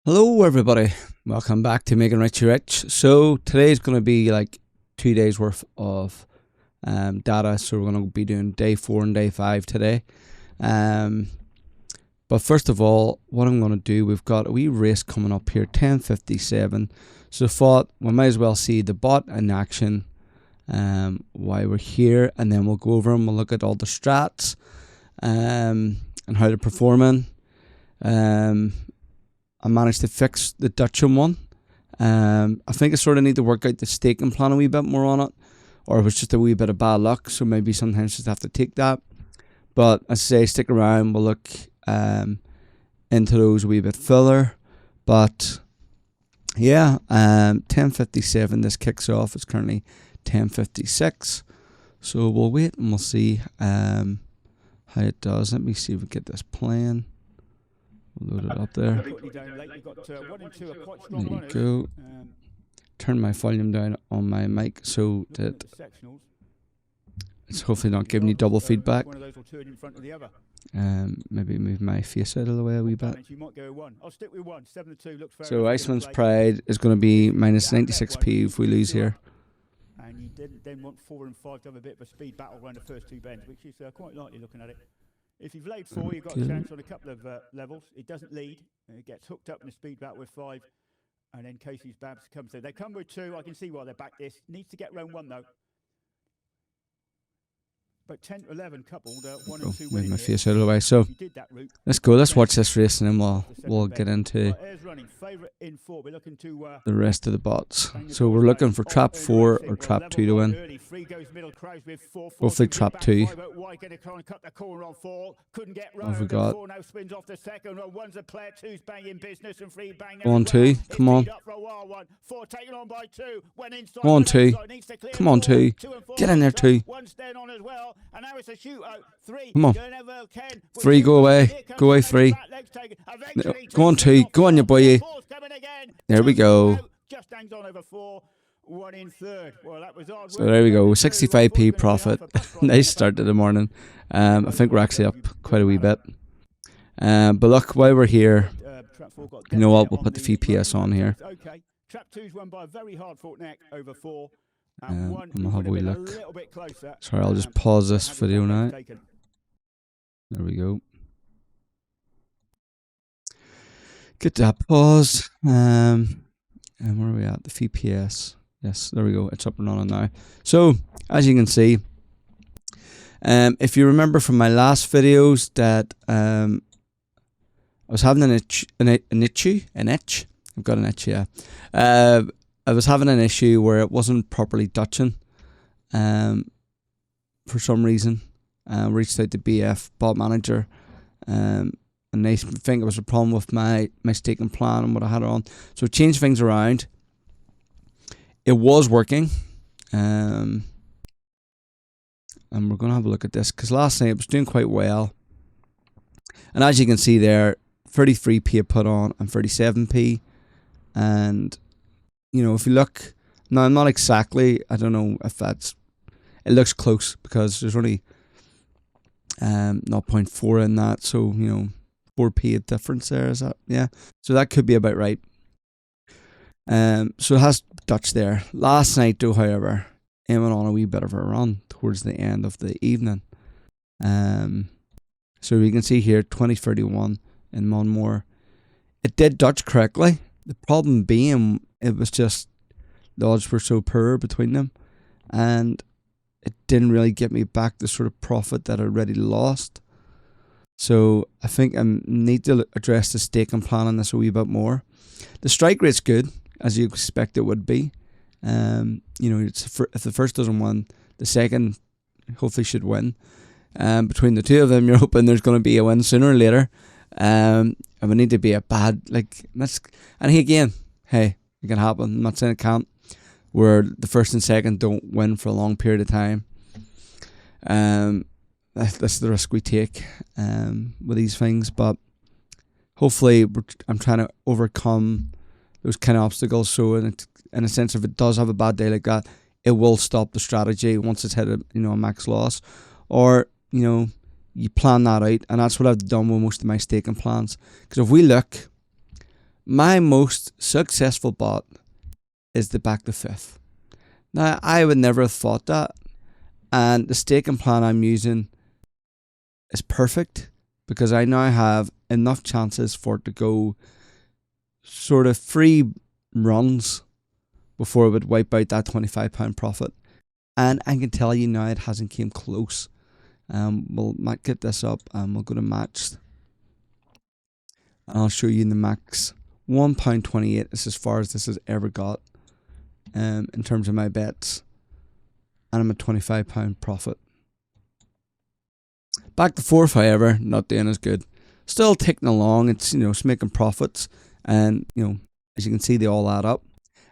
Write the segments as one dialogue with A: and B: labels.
A: Hello everybody, welcome back to Making Richie Rich. So today's going to be like 2 days worth of data, so we're going to be doing day 4 and day 5 today. But first of all, what I'm going to do, we've got a wee race coming up here, 10:57. So I thought we might as well see the bot in action while we're here, and then we'll go over them, we'll look at all the strats and how they're performing. I managed to fix the Dutchman one. I think I sort of need to work out the staking plan a wee bit more on it, or it was just a wee bit of bad luck, so maybe sometimes just have to take that. But as I say, stick around, we'll look into those a wee bit further. But yeah, 10:57 this kicks off. It's currently 10:56, so we'll wait and we'll see how it does. Let me see if we get this playing. We'll load it up there. There you go. Turn my volume down on my mic so that it's hopefully not giving you double feedback. Maybe move my face out of the way a wee bit. So Iceman's Pride is going to be minus 96p if we lose here.
B: And you didn't then want 4 and 5 to have a bit of a speed battle around the first two bends, which is quite likely looking at it. If you've laid 4, you've got a chance on a couple of levels. It doesn't lead. It gets hooked up in the speed battle with 5. And then Casey's Babs comes through. They come with 2. I can see why they back this. Needs to get round 1, though. But 10 to 11 coupled, 1 and 2
A: move my face out of the way. So let's go. Let's watch this race and then we'll get into the rest of the bots. So we're looking for trap 4 or trap 2 to win. Hopefully trap 2. What have we got? 1, 2. Come on. 1, 2. Come on, 2. Get in there, 2. Come on. 3, go away. Go away, 3. Go on, 2. Go on, your boy. There we go. So there we go. 65p profit. Nice start to the morning. I think we're actually up quite a wee bit. But look, while we're here, you know what? We'll put the VPS on here.
B: Trap 2's won by a very hard fought neck over 4.
A: And we'll have a wee look. Sorry, I'll just pause this video now. There we go. Get that pause. And where are we at? The VPS. Yes, there we go. It's up and running now. So, as you can see, if you remember from my last videos that I was having an itch. I've got an itch, yeah. I was having an issue where it wasn't properly Dutching for some reason. Reached out to BF, bot manager, and they think it was a problem with my staking plan and what I had on. So I changed things around. It was working. And we're going to have a look at this because last night it was doing quite well. And as you can see there, 33p I put on and 37p. And you know, if you look, now I'm not exactly, I don't know if that's, it looks close because there's only 0.4 in that, so, you know, 4p difference there, is that, yeah, so that could be about right. So it has Dutch there. Last night though, however, it went on a wee bit of a run towards the end of the evening. So you can see here, 2031 in Monmore. It did Dutch correctly. The problem being, it was just the odds were so poor between them, and it didn't really get me back the sort of profit that I already lost. So I think I need to address the staking plan on this a wee bit more. The strike rate's good, as you expect it would be. You know, if the first doesn't win, the second hopefully should win. Between the two of them, you're hoping there's going to be a win sooner or later. And we need to be a bad, like, and again, hey, it can happen. I'm not saying it can't. Where the first and second don't win for a long period of time. That's the risk we take with these things. But hopefully, I'm trying to overcome those kind of obstacles. So, in a sense, if it does have a bad day like that, it will stop the strategy once it's hit a max loss, or you plan that out, and that's what I've done with most of my staking plans. Because if we look, my most successful bot is the back to fifth. Now, I would never have thought that, and the staking plan I'm using is perfect because I now have enough chances for it to go sort of 3 runs before it would wipe out that £25 profit. And I can tell you now it hasn't came close. We'll get this up and we'll go to matched. And I'll show you in the max. £1.28 is as far as this has ever got in terms of my bets. And I'm at £25 profit. Back to fourth, however, not doing as good. Still ticking along. It's, it's making profits. And, as you can see, they all add up.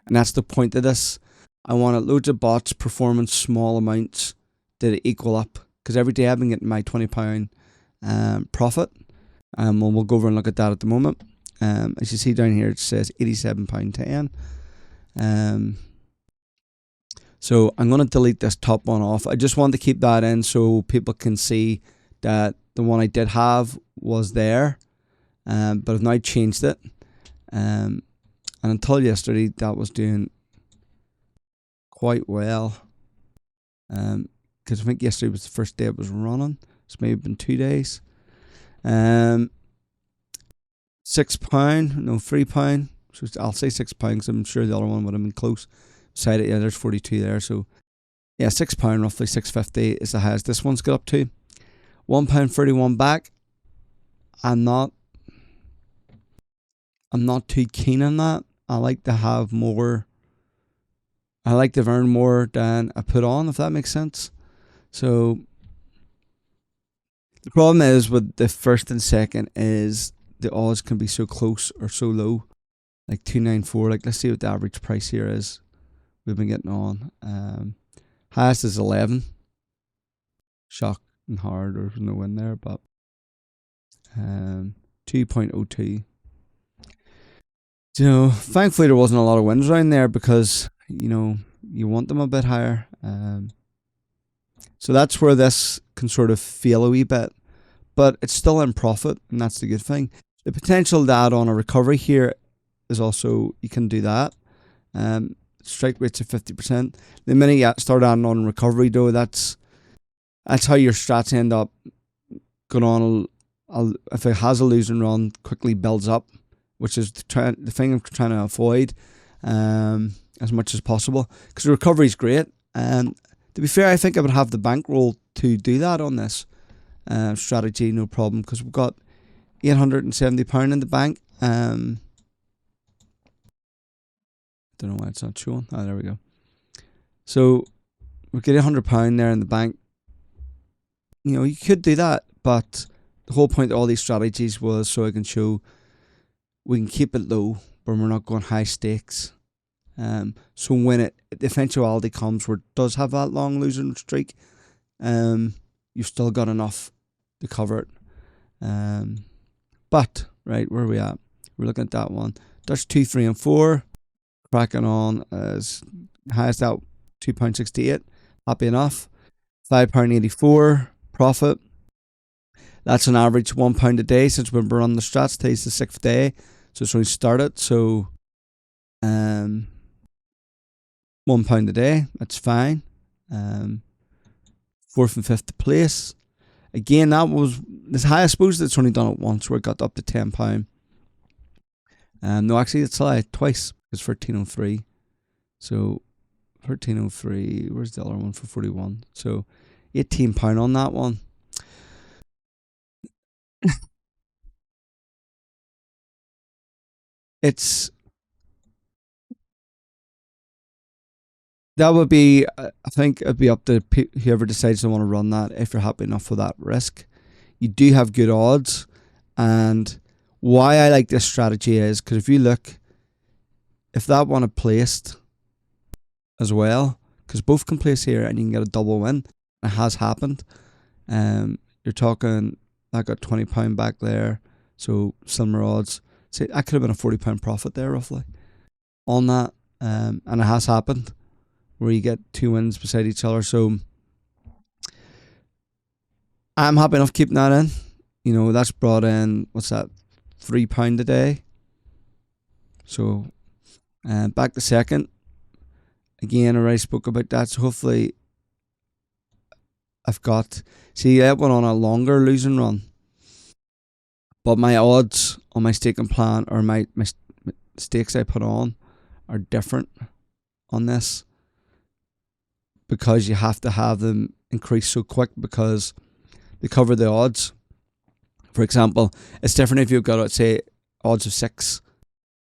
A: And that's the point of this. I wanted loads of bots performing small amounts to equal up. Because every day I've been getting my £20 profit. And we'll go over and look at that at the moment. As you see down here, it says £87.10. So I'm going to delete this top one off. I just want to keep that in so people can see that the one I did have was there. But I've now changed it. And until yesterday, that was doing quite well. Because I think yesterday was the first day it was running. It's maybe been 2 days. £6, no, £3. So I'll say £6 because I'm sure the other one would have been close. Beside it, yeah, there's 42 there. So yeah, £6 roughly, £6.50 is the highest this one's got up to. £1.31 back. I'm not too keen on that. I like to have more. I like to earn more than I put on, if that makes sense. So the problem is with the first and second is the odds can be so close or so low, like 294. Like, let's see what the average price here is. We've been getting on. Highest is 11. Shock and hard, there's no win there, but 2.02. So thankfully there wasn't a lot of wins around there because you want them a bit higher. So that's where this can sort of fail a wee bit, but it's still in profit, and that's the good thing. The potential to add on a recovery here is also, you can do that. Strike rates of 50%. The minute you start adding on recovery, though, that's how your strats end up going on. If it has a losing run, quickly builds up, which is the thing I'm trying to avoid as much as possible. Because the recovery is great. And to be fair, I think I would have the bankroll to do that on this strategy, no problem, because we've got £870 in the bank. Don't know why it's not showing. Oh, there we go. So we get £100 there in the bank. You could do that, but the whole point of all these strategies was so I can show we can keep it low, but we're not going high stakes. So when the eventuality comes where it does have that long losing streak, you've still got enough to cover it. But right, where are we at? We're looking at that one. Dutch 2, 3, and 4. Cracking on as highest out £2.68. Happy enough. £5.84 profit. That's an average £1 a day since we've been running the strats. Today's the 6th day, so it's only started. So £1 a day, that's fine. 4th and 5th place. Again, that was this high. I suppose it's only done it once where it got up to £10. No, actually, it's twice. It's 1303. So 1303. Where's the other one for 41? So £18 on that one. That would be, I think it'd be up to whoever decides they want to run that if you're happy enough with that risk. You do have good odds, and why I like this strategy is because if you look, if that one had placed as well, because both can place here and you can get a double win, it has happened. You're talking, I got £20 back there, so similar odds. See, I could have been a £40 profit there roughly on that, and it has happened where you get 2 wins beside each other. So I'm happy enough keeping that in. That's brought in, what's that, £3 a day. So back to second. Again, I already spoke about that. So hopefully I've got... See, I went on a longer losing run. But my odds on my staking plan, or my stakes I put on, are different on this, because you have to have them increase so quick because they cover the odds. For example, it's different if you've got, let's say, odds of 6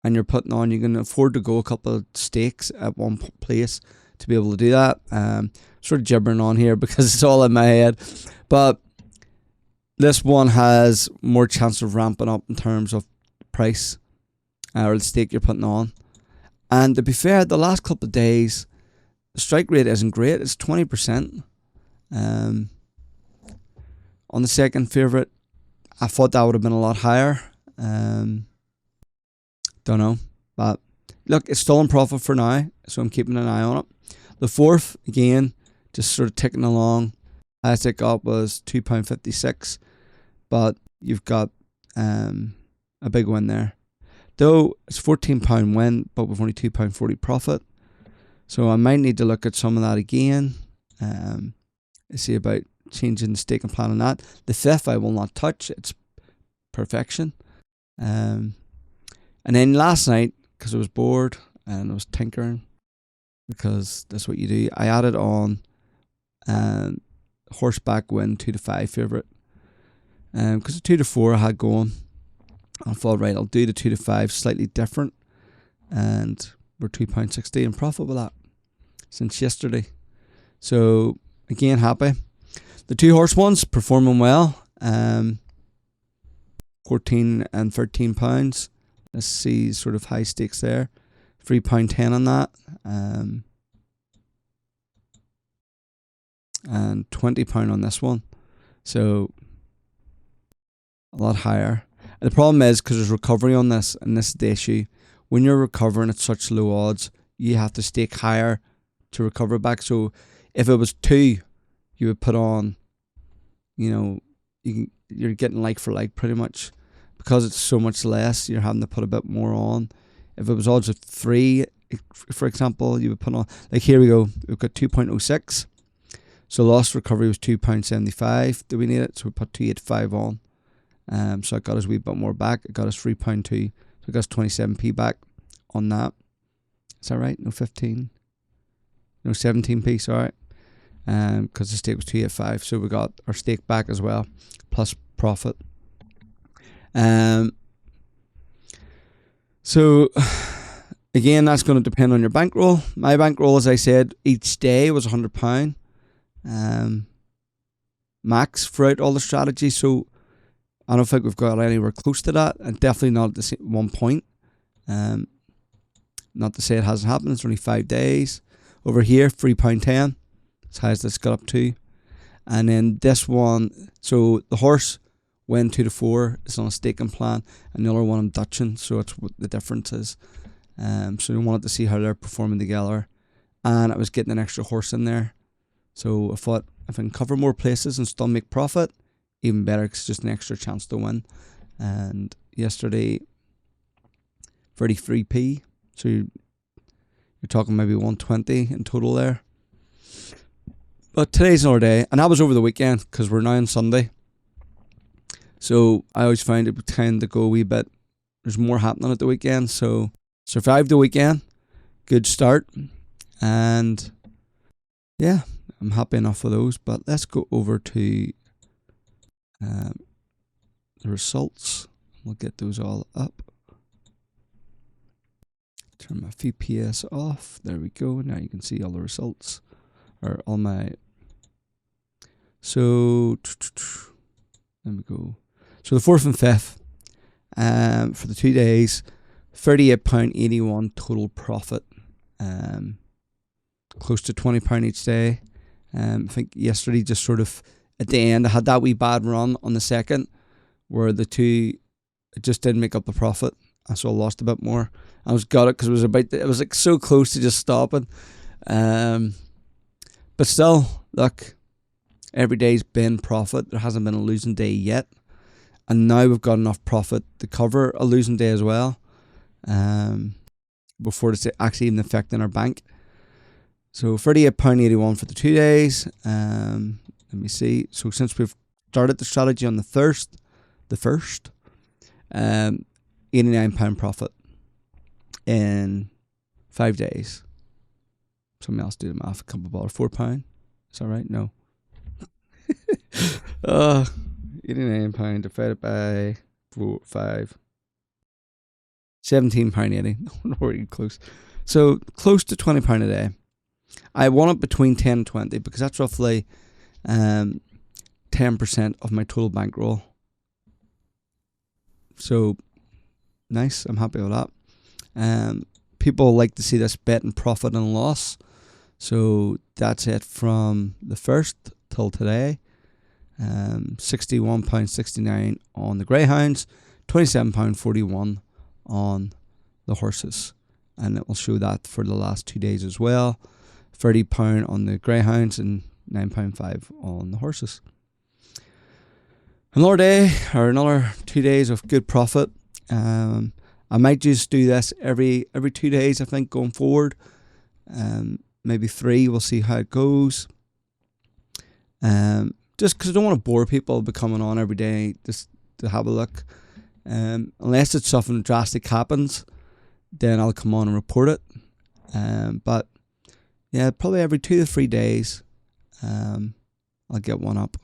A: and you're putting on, you can afford to go a couple of stakes at one place to be able to do that. Sort of gibbering on here because it's all in my head. But this one has more chance of ramping up in terms of price or the stake you're putting on. And to be fair, the last couple of days, the strike rate isn't great. It's 20%. On the second favourite, I thought that would have been a lot higher. Don't know. But look, it's still in profit for now, so I'm keeping an eye on it. The fourth, again, just sort of ticking along. Highest it got was £2.56. But you've got a big win there. Though it's £14 win, but with only £2.40 profit. So I might need to look at some of that again. See about changing the staking plan on that. The fifth I will not touch. It's perfection. And then last night, because I was bored and I was tinkering, because that's what you do, I added on horseback win 2 to 5 favourite. Because the 2 to 4 I had going. I thought, right, I'll do the 2 to 5 slightly different. And we're £2.60 in profit with that since yesterday. So, again, happy. The 2 horse ones performing well. 14 and £13. Let's see, sort of high stakes there. £3.10 on that. And £20 on this one. So a lot higher. And the problem is, because there's recovery on this, and this is the issue, when you're recovering at such low odds, you have to stake higher to recover back. So if it was 2, you would put on, you're getting like for like pretty much. Because it's so much less, you're having to put a bit more on. If it was odds of 3, for example, you would put on, like here we go, we've got 2.06. So lost recovery was £2.75. Do we need it? So we put 285 on. So it got us a wee bit more back. It got us £3.2. So it got us 27p back on that. Is that right? No 15. No 17p, sorry. Because the stake was 285. So we got our stake back as well, plus profit. So again, that's going to depend on your bankroll. My bankroll, as I said, each day was £100 max throughout all the strategies. So I don't think we've got anywhere close to that, and definitely not at the same one point. Not to say it hasn't happened. It's only 5 days. Over here, £3.10. As high as this got up to. And then this one, so the horse win 2 to 4 is on a staking plan, and the other one I'm Dutching, so it's what the difference is. So I wanted to see how they're performing together, and I was getting an extra horse in there. So I thought if I can cover more places and still make profit, even better, because it's just an extra chance to win. And yesterday, 33p, so you're talking maybe 120 in total there. But today's another day, and that was over the weekend, because we're now on Sunday. So I always find it would tend to go a wee bit, there's more happening at the weekend. So survived the weekend, good start, and yeah, I'm happy enough with those. But let's go over to the results. We'll get those all up. Turn my VPS off. There we go. Now you can see all the results, or all my. So there we go. So the 4th and 5th, for the 2 days, £38.81 total profit. Close to £20 each day. I think yesterday, just sort of at the end, I had that wee bad run on the second, where the two, it just didn't make up the profit. So I lost a bit more. I was gutted because it was like so close to just stopping. But still, look, every day's been profit. There hasn't been a losing day yet. And now we've got enough profit to cover a losing day as well. before it's actually even affecting our bank. So £38.81 for the 2 days. Let me see. So since we've started the strategy on the first, £89 profit in 5 days. Somebody else do the math. A couple of dollars, £4. Is that right? No. £89 divided by 5. £17.80. Not really close. So close to £20 a day. I want it between 10 and 20 because that's roughly 10% of my total bankroll. So nice. I'm happy with that. People like to see this bet and profit and loss. So that's it from the 1st till today. £61.69 on the greyhounds, £27.41 on the horses, and it will show that for the last 2 days as well. £30 on the greyhounds and £9.5 on the horses. Another day or another 2 days of good profit. I might just do this every 2 days, I think, going forward. Maybe 3. We'll see how it goes. Just because I don't want to bore people by coming on every day just to have a look. Unless it's something drastic happens, then I'll come on and report it. But yeah, probably every 2 to 3 days, I'll get one up.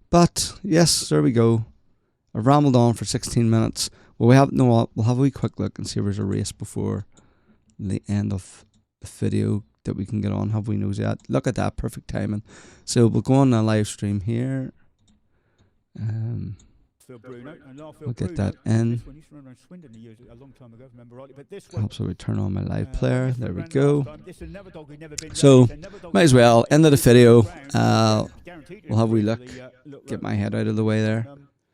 A: But yes, there we go. I've rambled on for 16 minutes. Well, we'll have a wee quick look and see if there's a race before the end of the video that we can get on. Have we knows that? Look at that, perfect timing. So we'll go on a live stream here. We'll get that in. Helps if we turn on my live player. There we go. So might as well end of the video. We'll have a wee look. Get my head out of the way there.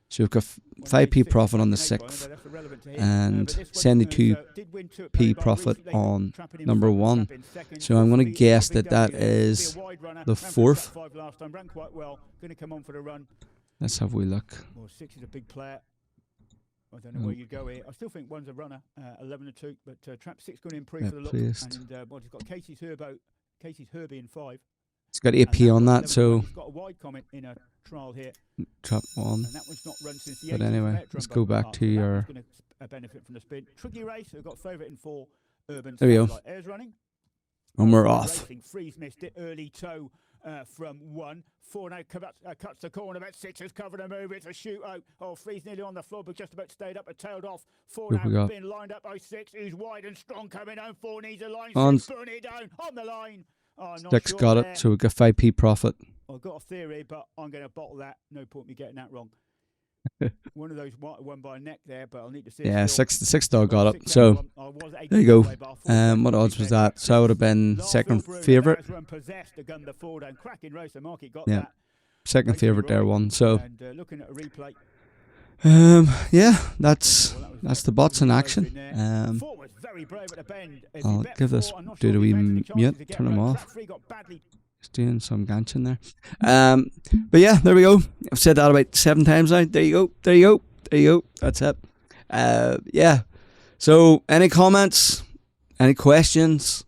A: So we've got 5p profit on the 6th and 72p profit on number 1. So I'm going to guess that is the 4th. Let's have a wee look.
B: Well, 6 is a big player. I don't know where you go here. I still think 1's a runner, 11 and 2, but trap 6 going to improve for the look. And well, he's got Casey's Herbie in 5.
A: It's got 8p on that, so
B: he's got a wide comment in a trial here.
A: Trap 1.
B: And that one's not run since the
A: but anyway, let's go back to your.
B: Going to benefit from the spin. Tricky race. We've got favourite in 4. Urban.
A: There we go.
B: Like Airs running.
A: And we're off.
B: Freeze missed it. Early toe from 1. 4 now cuts the corner. About 6 has covered a move. It's a shootout. Oh, Freeze nearly on the floor, but just about stayed up and tailed off. 4 now been lined up by 6. Who's wide and strong coming home. 4 needs a line.
A: On.
B: 6 burn it down on the line. Oh,
A: 6 got it, so we've got 5p profit.
B: I've got a theory, but I'm going to bottle that. No point me getting that wrong. One of those won by a neck there, but I'll need to see.
A: Yeah, 6 dog got it. So there you go. What odds was that? So I would have been second favourite. Yeah, second favourite there, one. So yeah, that's the bots in action. I'll give this dude a wee mute, turn him off. He's doing some ganching there. But yeah, there we go. I've said that about 7 times now. There you go. That's it. Yeah. So any comments, any questions,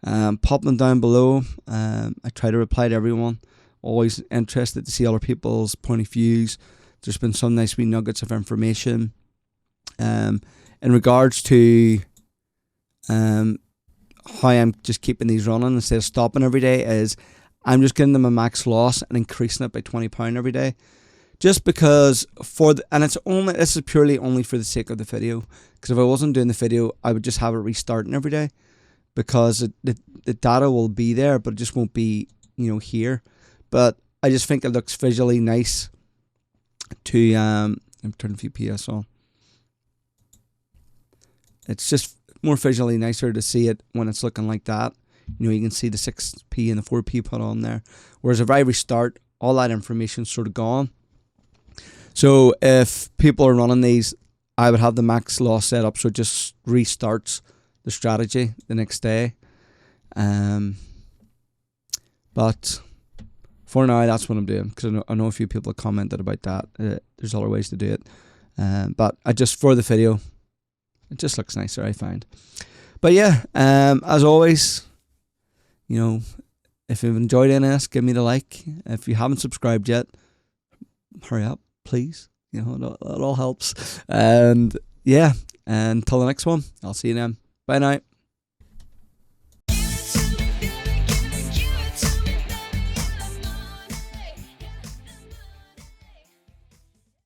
A: pop them down below. I try to reply to everyone. Always interested to see other people's point of views. There's been some nice wee nuggets of information. In regards to how I'm just keeping these running instead of stopping every day, is I'm just giving them a max loss and increasing it by £20 every day, just because and this is purely only for the sake of the video, because if I wasn't doing the video I would just have it restarting every day, because the data will be there but it just won't be here. But I just think it looks visually nice to I'm turning a few PS on. It's just more visually nicer to see it when it's looking like that. You can see the 6p and the 4p put on there. Whereas if I restart, all that information's sort of gone. So if people are running these, I would have the max loss set up so it just restarts the strategy the next day. But for now, that's what I'm doing, because I know a few people have commented about that. There's other ways to do it. But I just, for the video, It just looks nicer, I find. But yeah, as always, you know, if you've enjoyed any of this, give me the like. If you haven't subscribed yet, hurry up, please. You know, it all helps. And yeah, until the next one, I'll see you then. Bye now.